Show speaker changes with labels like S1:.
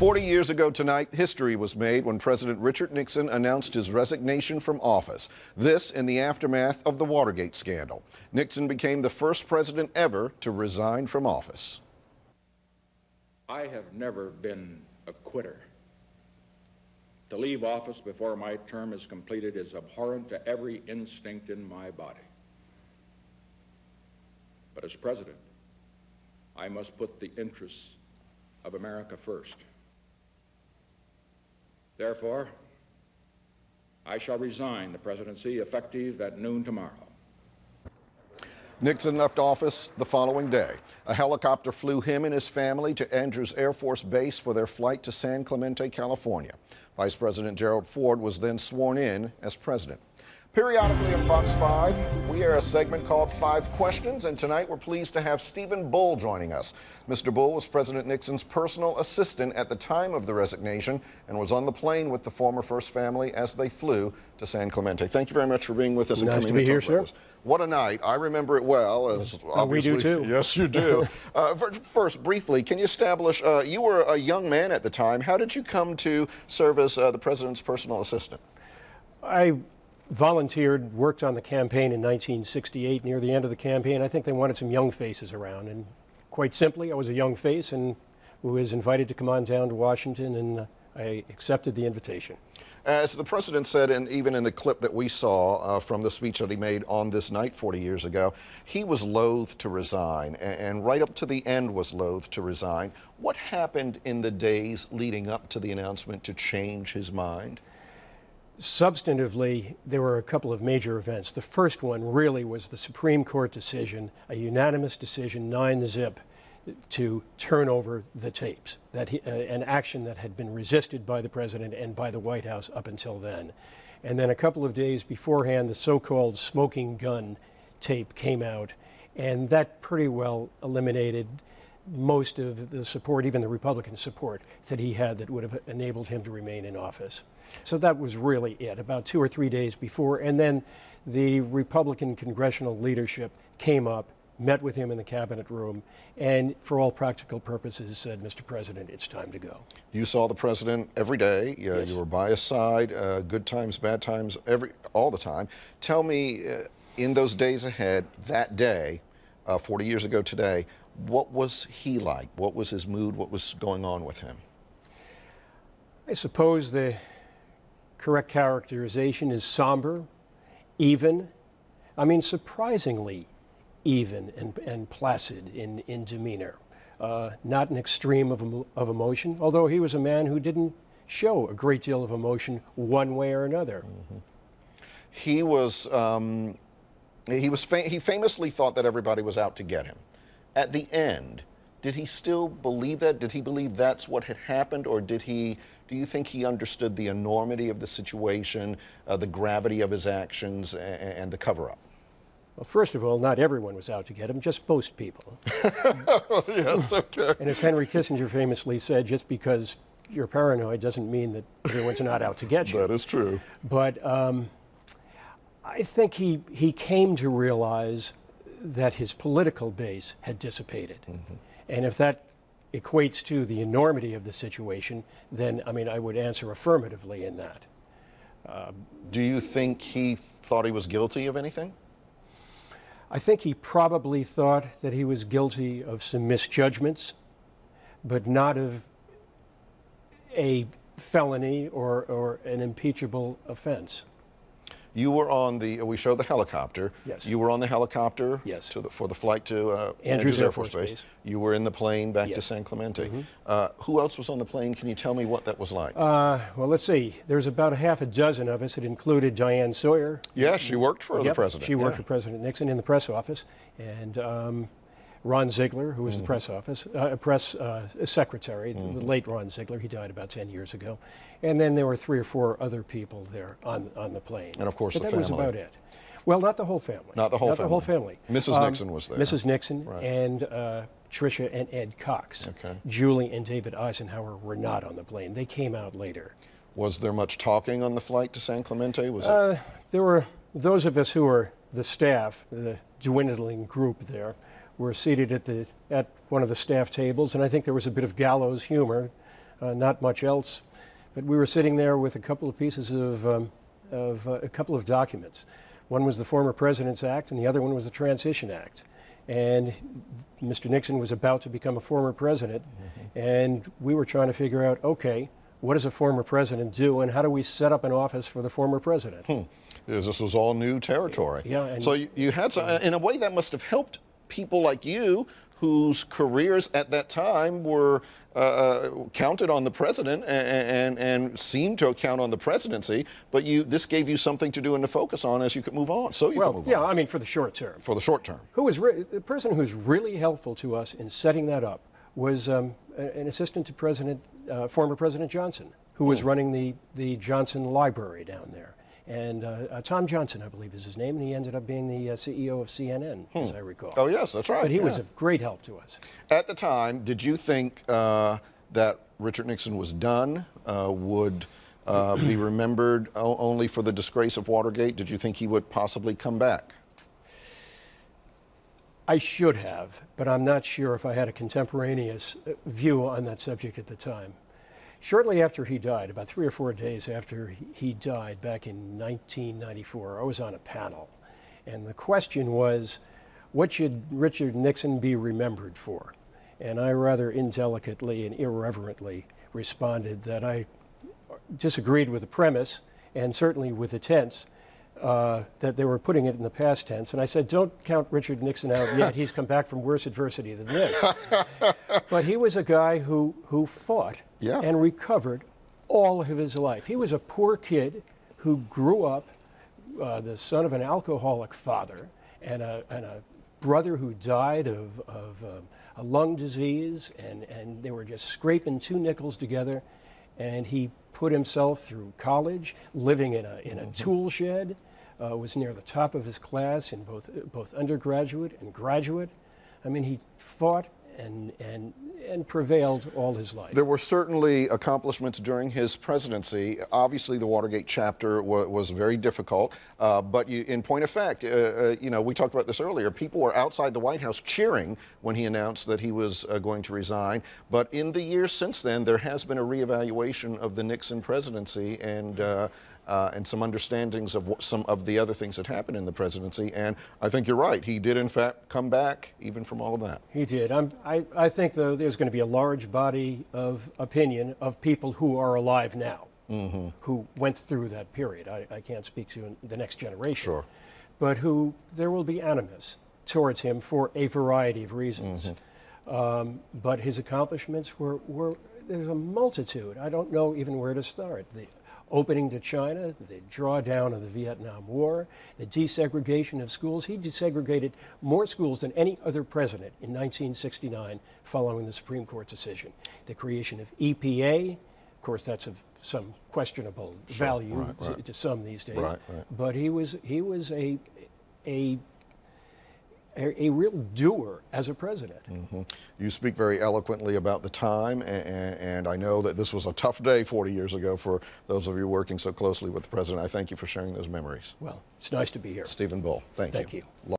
S1: 40 years ago tonight, history was made when President Richard Nixon announced his resignation from office. This in the aftermath of the Watergate scandal. Nixon became the first president ever to resign from office.
S2: I have never been a quitter. To leave office before my term is completed is abhorrent to every instinct in my body. But as president, I must put the interests of America first. Therefore, I shall resign the presidency effective at noon tomorrow.
S1: Nixon left office the following day. A helicopter flew him and his family to Andrews Air Force Base for their flight to San Clemente, California. Vice President Gerald Ford was then sworn in as president. Periodically on Fox 5, we air a segment called 5 Questions, and tonight we're pleased to have Stephen Bull joining us. Mr. Bull was President Nixon's personal assistant at the time of the resignation and was on the plane with the former First Family as they flew to San Clemente. Thank you very much for being with us.
S3: Nice to be here, sir.
S1: What a night. I remember it well. As obviously,
S3: we do too.
S1: Yes, you do. First, briefly, can you establish, you were a young man at the time. How did you come to serve as the president's personal assistant?
S3: I volunteered, worked on the campaign in 1968. Near the end of the campaign, I think they wanted some young faces around. And quite simply, I was a young face and was invited to come on down to Washington, and I accepted the invitation.
S1: As the president said, and even in the clip that we saw from the speech that he made on this night 40 years ago, he was loath to resign, and right up to the end was loath to resign. What happened in the days leading up to the announcement to change his mind?
S3: Substantively, there were a couple of major events. The first one really was the Supreme Court decision, a unanimous decision, 9-zip, to turn over the tapes, an action that had been resisted by the president and by the White House up until then. And then a couple of days beforehand, the so-called smoking gun tape came out, and that pretty well eliminated most of the support, even the Republican support that he had that would have enabled him to remain in office. So that was really it, about 2 or 3 days before. And then the Republican congressional leadership came up, met with him in the cabinet room, and for all practical purposes said, Mr. President, it's time to go.
S1: You saw the president every day.
S3: Yes.
S1: You were by his side, good times, bad times, all the time. Tell me, in those days ahead, that day, 40 years ago today, what was he like? What was his mood? What was going on with him?
S3: I suppose the correct characterization is somber, even. I mean, surprisingly even and placid in demeanor. Not an extreme of emotion, although he was a man who didn't show a great deal of emotion one way or another.
S1: Mm-hmm. He famously thought that everybody was out to get him. At the end, did he still believe that? Did he believe that's what had happened, or do you think he understood the enormity of the situation, the gravity of his actions, and the cover-up?
S3: Well, first of all, not everyone was out to get him, just most people.
S1: Yes, okay.
S3: And as Henry Kissinger famously said, just because you're paranoid doesn't mean that everyone's not out to get you.
S1: That is true.
S3: But I think he came to realize that his political base had dissipated. Mm-hmm. And if that equates to the enormity of the situation, then, I mean, I would answer affirmatively in that.
S1: Do you think he thought he was guilty of anything?
S3: I think he probably thought that he was guilty of some misjudgments, but not of a felony or an impeachable offense.
S1: You were on we showed the helicopter.
S3: Yes.
S1: You were on the helicopter.
S3: Yes.
S1: For the flight to
S3: Andrews Air Force Base.
S1: You were in the plane back
S3: Yes.
S1: to San Clemente.
S3: Mm-hmm.
S1: Who else was on the plane? Can you tell me what that was like?
S3: Well, let's see. There's about a half a dozen of us. It included Diane Sawyer.
S1: Yes, she worked for the president.
S3: She worked for President Nixon in the press office. And Ron Ziegler, who was the press secretary, the late Ron Ziegler. He died about 10 years ago. And then there were 3 or 4 other people there on the plane.
S1: And of course,
S3: but
S1: the
S3: that
S1: family.
S3: was about it. Well, not the whole family.
S1: Not the whole family. Mrs. Nixon was there.
S3: Mrs. Nixon,
S1: right.
S3: And Tricia and Ed Cox.
S1: Okay.
S3: Julie and David Eisenhower were not on the plane. They came out later.
S1: Was there much talking on the flight to San Clemente?
S3: There were those of us who were the staff, the dwindling group there, were seated at one of the staff tables, and I think there was a bit of gallows humor not much else. But we were sitting there with a couple of pieces of a couple of documents. One was the former President's Act, and the other one was the Transition Act. And Mr. Nixon was about to become a former president, and we were trying to figure out, okay, what does a former president do, and how do we set up an office for the former president?
S1: This was all new territory.
S3: Yeah, and
S1: so you had some, in a way that must have helped people like you whose careers at that time were counted on the president and seemed to count on the presidency, but this gave you something to do and to focus on as you could move on, so you could move on.
S3: I mean, for the short term.
S1: For the short term.
S3: The person who was really helpful to us in setting that up was an assistant to former President Johnson, who was running the Johnson Library down there. And Tom Johnson, I believe, is his name, and he ended up being the CEO of CNN, as I recall.
S1: Oh, yes, that's right.
S3: But he was of great help to us.
S1: At the time, did you think that Richard Nixon was done, would be remembered only for the disgrace of Watergate? Did you think he would possibly come back?
S3: I should have, but I'm not sure if I had a contemporaneous view on that subject at the time. Shortly after he died, about 3 or 4 days after he died back in 1994, I was on a panel, and the question was, what should Richard Nixon be remembered for? And I rather indelicately and irreverently responded that I disagreed with the premise, and certainly with the tense, that they were putting it in the past tense. And I said, don't count Richard Nixon out yet. He's come back from worse adversity than this. But he was a guy who fought and recovered all of his life. He was a poor kid who grew up the son of an alcoholic father and a brother who died of a lung disease, and they were just scraping 2 nickels together. And he put himself through college, living in a tool shed, was near the top of his class in both undergraduate and graduate. I mean, he fought and prevailed all his life.
S1: There were certainly accomplishments during his presidency. Obviously, the Watergate chapter was very difficult, but in point of fact, we talked about this earlier, people were outside the White House cheering when he announced that he was going to resign. But in the years since then, there has been a reevaluation of the Nixon presidency and some understandings of some of the other things that happened in the presidency. And I think you're right. He did, in fact, come back even from all of that.
S3: He did. I think, though, there's going to be a large body of opinion of people who are alive now, who went through that period. I can't speak to the next generation. Sure. But who there will be animus towards him for a variety of reasons. But his accomplishments were there's a multitude. I don't know even where to start. The opening to China, the drawdown of the Vietnam War, the desegregation of schools. He desegregated more schools than any other president in 1969 following the Supreme Court decision. The creation of EPA, of course that's of some questionable value to some these days, but he was a real doer as a president. You speak very eloquently about the time, and I know that this was a tough day 40 years ago for those of you working so closely with the president. I thank you for sharing those memories. Well, it's nice to be here. Stephen Bull, thank you.